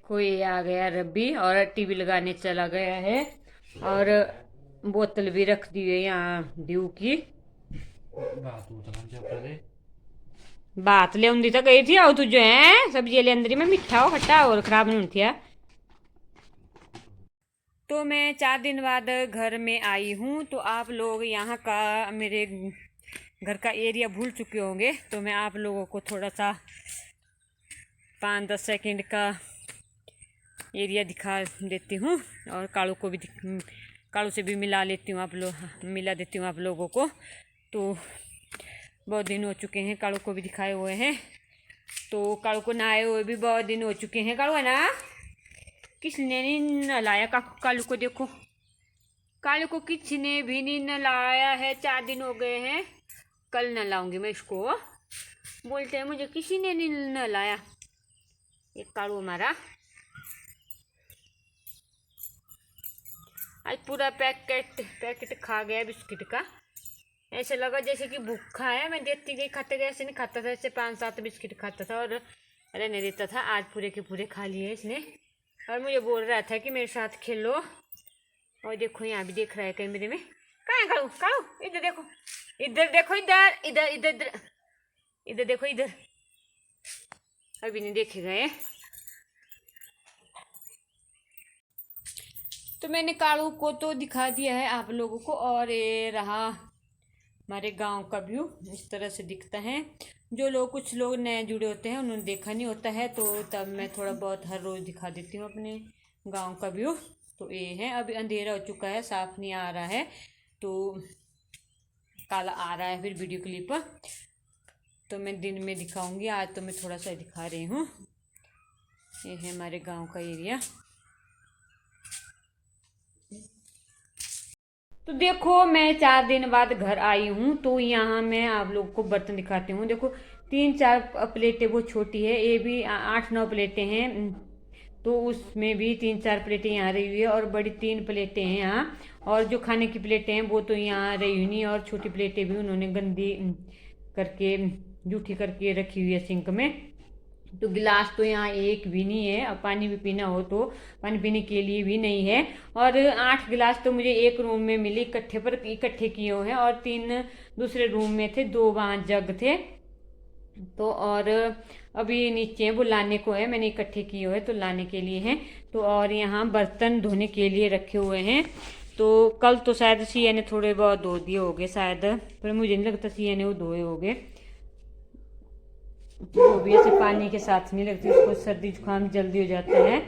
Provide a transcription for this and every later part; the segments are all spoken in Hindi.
कोई आ गया रब्बी और टीवी लगाने चला गया है। और बोतल भी रख दी है यहाँ ड्यू की। बात ले उन्दी तो गई थी आओ तुझे है सब्जी ले अंदर में मीठा हो खट्टा और खराब नहीं थी। तो मैं 4 दिन बाद घर में आई हूँ। तो आप लोग यहाँ का मेरे घर का एरिया भूल चुके होंगे, तो मैं आप लोगों को थोड़ा सा 5-10 सेकंड का एरिया दिखा देती हूँ। और कालू से भी मिला लेती हूँ, मिला देती हूँ आप लोगों को। तो बहुत दिन हो चुके हैं कालू को भी दिखाए हुए हैं, तो कालू को नहाए हुए भी बहुत दिन हो चुके हैं। कालू है ना, किसने नहीं नहलाया कालू को? देखो कालू को किसने भी नहीं नहलाया है, 4 दिन हो गए हैं। कल नहलाऊंगी मैं इसको। बोलते हैं मुझे किसी ने नहीं नहलाया। ये कालू हमारा आज पूरा पैकेट खा गया बिस्किट का। ऐसे लगा जैसे कि भूखा है। मैं देती गई खाते गए, ऐसे नहीं खाता था, ऐसे 5-7 बिस्किट खाता था और रहने देता था। आज पूरे के पूरे खा लिए इसने और मुझे बोल रहा था कि मेरे साथ खेलो। और देखो यहाँ भी देख रहा है कैमरे में। कहाँ है कालू? कालू इधर देखो, इधर देखो, इधर इधर इधर इधर इधर देखो, इधर। अभी नहीं देखे गए। तो मैंने कालू को तो दिखा दिया है आप लोगों को। और ये रहा हमारे गांव का व्यू, इस तरह से दिखता है। कुछ लोग नए जुड़े होते हैं, उन्होंने देखा नहीं होता है, तो तब मैं थोड़ा बहुत हर रोज़ दिखा देती हूँ अपने गांव का व्यू। तो ये है, अभी अंधेरा हो चुका है, साफ नहीं आ रहा है, तो काला आ रहा है फिर वीडियो क्लिप। तो मैं दिन में दिखाऊंगी, आज तो मैं थोड़ा सा दिखा रही हूँ। ये है हमारे गांव का एरिया। तो देखो मैं 4 दिन बाद घर आई हूँ, तो यहाँ मैं आप लोग को बर्तन दिखाती हूँ। देखो 3-4 प्लेटें वो छोटी है, ये भी 8-9 प्लेटें हैं। तो उसमें भी 3-4 प्लेटें यहाँ रही हुई है और बड़ी 3 प्लेटें हैं यहाँ। और जो खाने की प्लेटें हैं वो तो यहाँ रही हुई नहीं, और छोटी प्लेटें भी उन्होंने गंदी करके जूठी करके रखी हुई है सिंक में। तो गिलास तो यहाँ एक भी नहीं है, अब पानी भी पीना हो तो पानी पीने के लिए भी नहीं है। और 8 गिलास तो मुझे एक रूम में मिले, इकट्ठे किए हुए हैं। और 3 दूसरे रूम में थे, 2 वहाँ जग थे। तो और अभी नीचे वो लाने को है, मैंने इकट्ठे किए हुए तो लाने के लिए हैं। तो और यहाँ बर्तन धोने के लिए रखे हुए हैं। तो कल तो शायद सिया ने थोड़े बहुत धो दिए होंगे शायद, पर मुझे नहीं लगता सिया ने वो धोए होंगे। वो भी ऐसे पानी के साथ नहीं लगती, उसको सर्दी जुकाम जल्दी हो जाता है,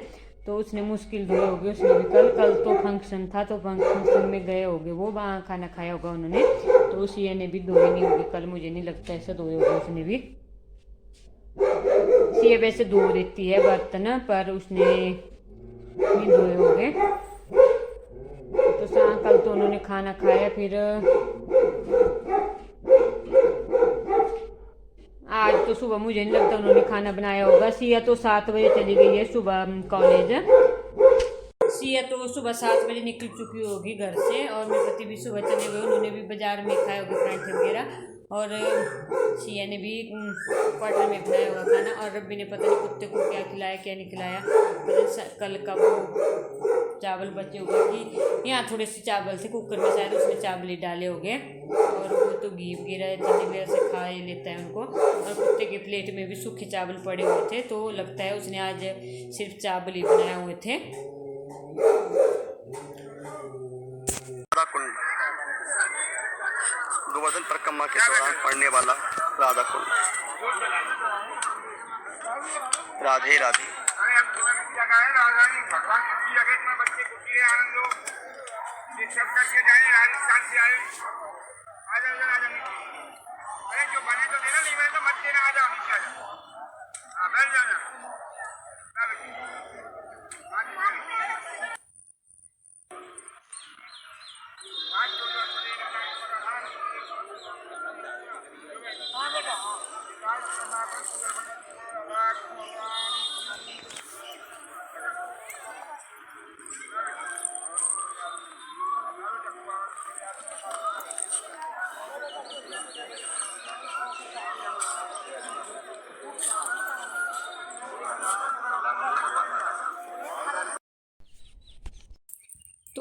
तो उसने मुश्किल धोए होगे। उसने भी कल तो फंक्शन था, तो फंक्शन में गए होंगे वो, वहाँ खाना खाया होगा उन्होंने, तो सिया ने भी धोए नहीं होगी कल, मुझे नहीं लगता ऐसा धोए होगा उसने भी। सिया वैसे धो देती है बर्तन, पर उसने नहीं धोए होंगे। तो कल तो उन्होंने खाना खाया, फिर आज तो सुबह मुझे नहीं लगता उन्होंने खाना बनाया होगा। सिया तो 7 बजे चली गई है सुबह कॉलेज। सिया तो सुबह 7 बजे निकल चुकी होगी घर से, और मेरे पति भी सुबह चले गए, उन्होंने भी बाजार में खाए होंगे पराठे वगैरह। और सिया ने भी क्वार्टर में बनाया हुआ खाना, और रब्बी ने पता नहीं कुत्ते को क्या खिलाया क्या नहीं खिलाया। कल का वो चावल बचे होंगे, कि यहाँ थोड़े से चावल थे कुकर में, शायद उसने चावल ही डाले होंगे। और वो तो घी वगैरह चने वगैरह से खा ही लेता है उनको। और कुत्ते के प्लेट में भी सूखे चावल पड़े हुए थे, तो लगता है उसने आज सिर्फ चावल ही बनाए हुए थे। गोवर्धन परिक्रमा के दौरान पड़ने वाला राधा कुंड। राधे राधे। भगवान की जगह में बच्चे खुशी है, आनंद लो, ये सब करके जाए। राजस्थान से आए, आ जाओ आ जाओ नीचे। अरे जो बने तो देना, नहीं बने तो मत देना, आ जाओ नीचे आ जाओ। हाँ बैठ जाना।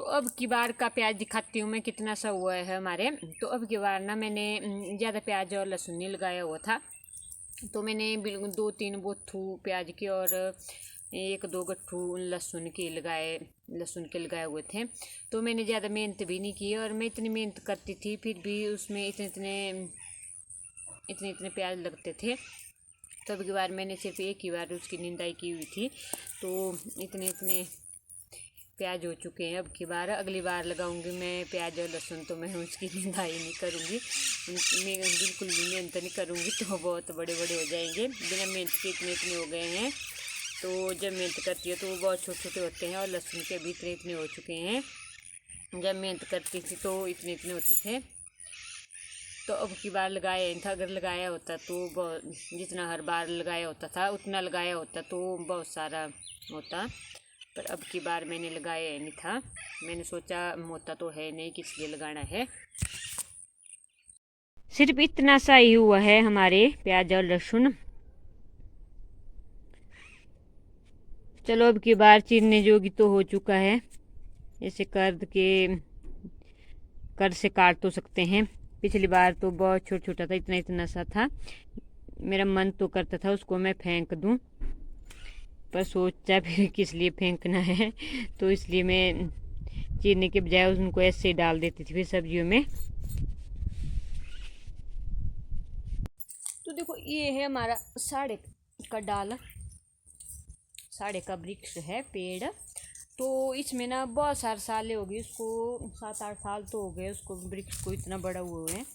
अब की बार का प्याज दिखाती हूँ मैं कितना सा हुआ है हमारे। तो अब की बार ना मैंने ज़्यादा प्याज और लहसुन नहीं लगाया हुआ था, तो मैंने बिल्कुल 2-3 बोथू प्याज की और 1-2 गट्ठू लहसुन के लगाए हुए थे। तो मैंने ज़्यादा मेहनत भी नहीं की, और मैं इतनी मेहनत करती थी फिर भी उसमें इतने प्याज लगते थे। तो अब की बार मैंने सिर्फ एक ही बार उसकी निंदाई की हुई थी, तो इतने प्याज हो चुके हैं। अब की बार अगली बार लगाऊंगी मैं प्याज और लहसुन, तो मैं उसकी निंदाई नहीं करूंगी, मैं बिल्कुल भी मेहनत नहीं करूंगी, तो बहुत बड़े हो जाएंगे। बिना मेहनत के इतने हो गए हैं। तो जब मेहनत करती है तो वो बहुत छोटे होते हैं, और लहसुन के भी इतने हो चुके हैं। जब मेहनत करती थी तो इतने होते थे। तो अब की बार लगाया नहीं था, अगर लगाया होता तो बहुत, जितना हर बार लगाया होता था उतना लगाया होता तो बहुत सारा होता, पर अब की बार मैंने लगाया नहीं था। मैंने सोचा होता तो है नहीं, किस लिए लगाना है। सिर्फ इतना सा ही हुआ है हमारे प्याज और लहसुन। चलो अब की बार चीरने जोगी तो हो चुका है। ऐसे कर से काट तो सकते हैं। पिछली बार तो बहुत छोटा था, इतना सा था। मेरा मन तो करता था उसको मैं फेंक दूं, पर सोचा फिर किस लिए फेंकना है, तो इसलिए मैं चीरने के बजाय उनको ऐसे डाल देती थी फिर सब्जियों में। तो देखो ये है हमारा साढ़े का डाल, साढ़े का वृक्ष है, पेड़। तो इसमें ना बहुत सारे साल हो गए उसको, 7-8 साल तो हो गए उसको, वृक्ष को इतना बड़ा हुए हैं।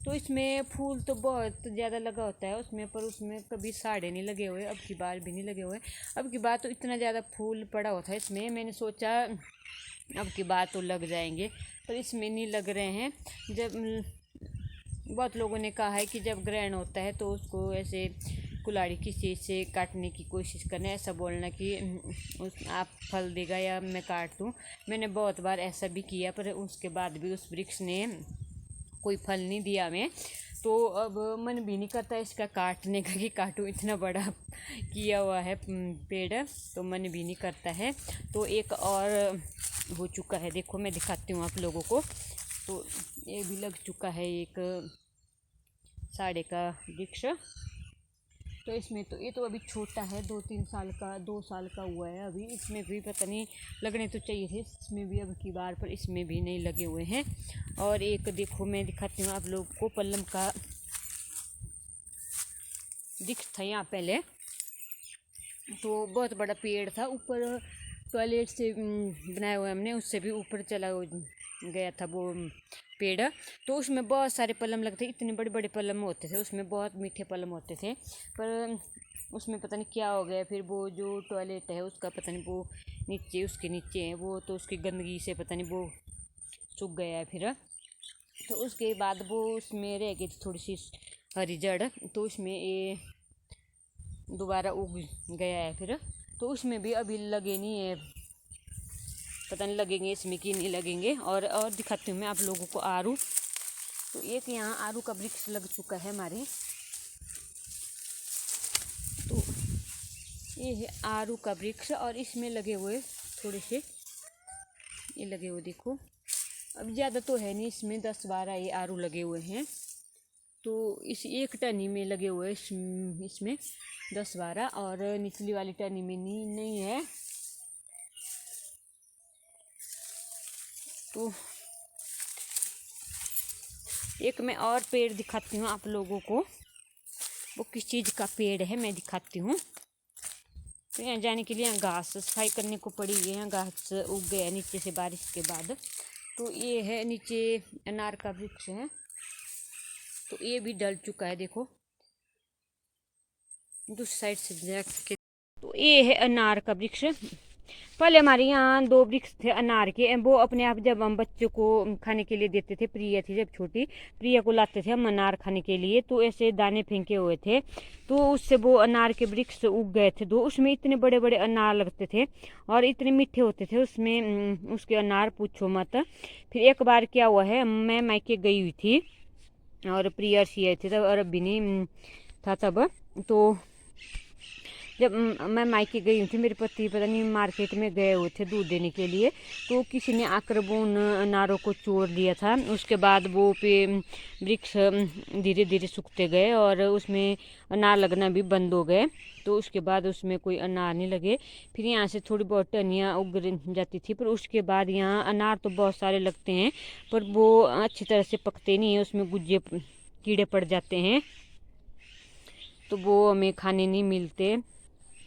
तो इसमें फूल तो बहुत ज़्यादा लगा होता है उसमें, पर उसमें कभी साड़े नहीं लगे हुए। अब की बार भी नहीं लगे हुए। अब की बार तो इतना ज़्यादा फूल पड़ा हुआ था इसमें, मैंने सोचा अब की बार तो लग जाएंगे, पर इसमें नहीं लग रहे हैं। जब बहुत लोगों ने कहा है कि जब ग्रहण होता है तो उसको ऐसे कुल्हाड़ी की चीज़ से काटने की कोशिश करना, ऐसा बोलना कि आप फल देगा या मैं काट दूँ। मैंने बहुत बार ऐसा भी किया, पर उसके बाद भी उस वृक्ष ने कोई फल नहीं दिया हमें। तो अब मन भी नहीं करता इसका काटने का कि काटूँ, इतना बड़ा किया हुआ है पेड़, तो मन भी नहीं करता है। तो एक और हो चुका है, देखो मैं दिखाती हूँ आप लोगों को। तो ये भी लग चुका है एक साड़े का वृक्ष। तो इसमें तो ये तो अभी छोटा है, 2 साल का हुआ है अभी। इसमें भी पता नहीं लगने तो चाहिए थे, इसमें भी अब की बार, पर इसमें भी नहीं लगे हुए हैं। और एक देखो मैं दिखाती हूँ आप लोग को, पल्लम का वृक्ष था यहाँ पहले, तो बहुत बड़ा पेड़ था। ऊपर टॉयलेट से बनाया हुआ हमने, उससे भी ऊपर चला गया था वो पेड़। तो उसमें बहुत सारे पल्लम लगते, इतने बड़े बड़े पल्लम होते थे उसमें, बहुत मीठे पल्लम होते थे। पर उसमें पता नहीं क्या हो गया, फिर वो जो टॉयलेट है उसका पता नहीं, वो उसके नीचे है वो, तो उसकी गंदगी से पता नहीं वो सूख गया है फिर। तो उसके बाद वो उसमें रह गई थोड़ी सी हरी जड़, तो उसमें ये दोबारा उग गया है फिर। तो उसमें भी अभी लगे नहीं है, पता नहीं लगेंगे इसमें कि नहीं लगेंगे। और दिखाती हूँ मैं आप लोगों को आरू। तो एक यहाँ आरू का वृक्ष लग चुका है हमारे। तो ये है आरू का वृक्ष, और इसमें लगे हुए थोड़े से, ये लगे हुए देखो। अब ज़्यादा तो है नहीं इसमें, 10-12 ये आरू लगे हुए हैं। तो इस एक टहनी में लगे हुए इसमें 10-12, और निचली वाली टहनी में नहीं है। तो एक मैं और पेड़ दिखाती हूँ आप लोगों को, वो किस चीज़ का पेड़ है मैं दिखाती हूँ। तो यहाँ जाने के लिए यहाँ घास सफाई करने को पड़ी है, यहाँ घास उग गया नीचे से बारिश के बाद। तो ये है नीचे अनार का वृक्ष है, तो ये भी डल चुका है देखो, दूसरी साइड से जाके। तो ये है अनार का वृक्ष। पहले हमारे यहाँ 2 वृक्ष थे अनार के, वो अपने आप जब हम बच्चों को खाने के लिए देते थे, प्रिया थी जब छोटी, प्रिया को लाते थे हम अनार खाने के लिए, तो ऐसे दाने फेंके हुए थे, तो उससे वो अनार के वृक्ष उग गए थे 2। उसमें इतने बड़े बड़े अनार लगते थे और इतने मीठे होते थे उसमें, उसके अनार पूछो मत। फिर एक बार क्या हुआ है, मैं मायके गई हुई थी और प्रिया सी आई थी तब, और अभी नहीं था तब। तो जब मैं मायके गई थी, मेरे पति पता नहीं मार्केट में गए हुए थे दूध देने के लिए, तो किसी ने आकर वो उन अनारों को चोर लिया था। उसके बाद वो पे वृक्ष धीरे धीरे सूखते गए और उसमें अनार लगना भी बंद हो गए। तो उसके बाद उसमें कोई अनार नहीं लगे। फिर यहाँ से थोड़ी बहुत टहनियाँ उग जाती थी, पर उसके बाद यहाँ अनार तो बहुत सारे लगते हैं, पर वो अच्छी तरह से पकते नहीं है, उसमें गुज्जे कीड़े पड़ जाते हैं, तो वो हमें खाने नहीं मिलते।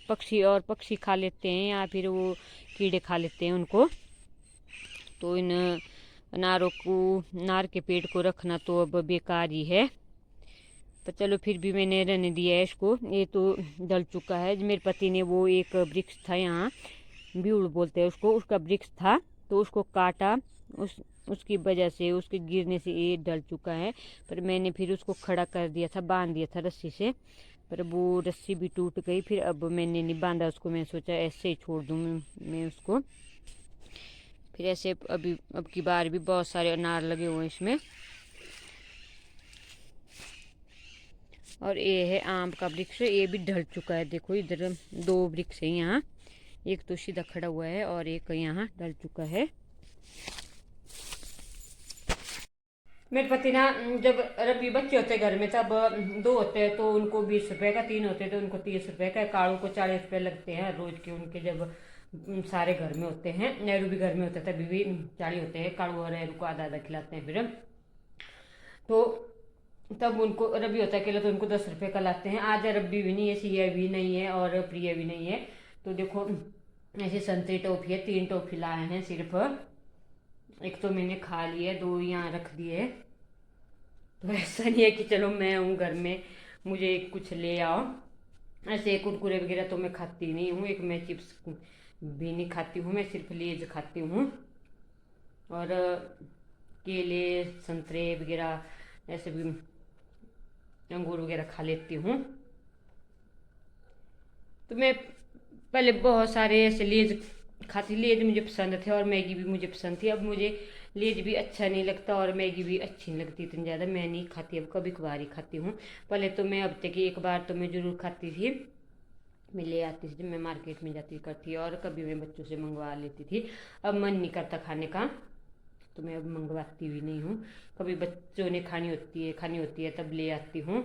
पक्षी खा लेते हैं या फिर वो कीड़े खा लेते हैं उनको। तो इन अनार के पेड़ को रखना तो अब बेकार ही है, पर चलो फिर भी मैंने रहने दिया है इसको। ये तो डल चुका है। मेरे पति ने वो एक वृक्ष था यहाँ, ब्यूड़ बोलते हैं उसको, उसका वृक्ष था, तो उसको काटा। उसकी वजह से, उसके गिरने से ये डल चुका है। पर मैंने फिर उसको खड़ा कर दिया था, बांध दिया था रस्सी से, पर वो रस्सी भी टूट गई। फिर अब मैंने नहीं बांधा उसको, मैं सोचा ऐसे ही छोड़ दूँ मैं उसको। फिर ऐसे अब की बार भी बहुत सारे अनार लगे हुए हैं इसमें। और ये है आम का वृक्ष, ये भी ढल चुका है। देखो इधर 2 वृक्ष है यहाँ, एक तो सीधा खड़ा हुआ है और एक यहाँ ढल चुका है। मेरे पति ना, जब रबी बच्चे होते घर में तब 2 होते हैं तो उनको 20 रुपए का, 3 होते हैं तो उनको 30 रुपए का, कालू को 40 रुपए लगते हैं रोज के उनके। जब सारे घर में होते हैं, नेहरू भी घर में होता है तभी भी 40 होते हैं। कालू और नेहरू को आधा आधा खिलाते हैं। फिर तो तब उनको रबी होता है अकेला तो उनको 10 रुपए का लाते हैं। आज रबी भी नहीं है, सिया भी नहीं है और प्रिय भी नहीं है। तो देखो ऐसे संतरी टॉफी है, 3 टॉफी लाए हैं सिर्फ। एक तो मैंने खा ली है, 2 यहाँ रख दिए। तो ऐसा नहीं है कि चलो मैं हूँ घर में मुझे कुछ ले आओ। ऐसे कुरकुरे वगैरह तो मैं खाती नहीं हूँ। एक मैं चिप्स भी नहीं खाती हूँ, मैं सिर्फ लेज खाती हूँ। और केले संतरे वगैरह ऐसे भी, अंगूर वगैरह खा लेती हूँ। तो मैं पहले बहुत सारे ऐसे लेज खाती, लेज मुझे पसंद थे और मैगी भी मुझे पसंद थी। अब मुझे लेज भी अच्छा नहीं लगता और मैगी भी अच्छी नहीं लगती, इतनी ज़्यादा मैं नहीं खाती, अब कभी कभार ही खाती हूँ। पहले तो मैं हफ्ते की एक बार तो मैं ज़रूर खाती थी, मैं ले आती थी जब मैं मार्केट में जाती करती, और कभी मैं बच्चों से मंगवा लेती थी। अब मन नहीं करता खाने का तो मैं अब मंगवाती भी नहीं हूँ। कभी बच्चों ने खानी होती है तब ले आती हूँ।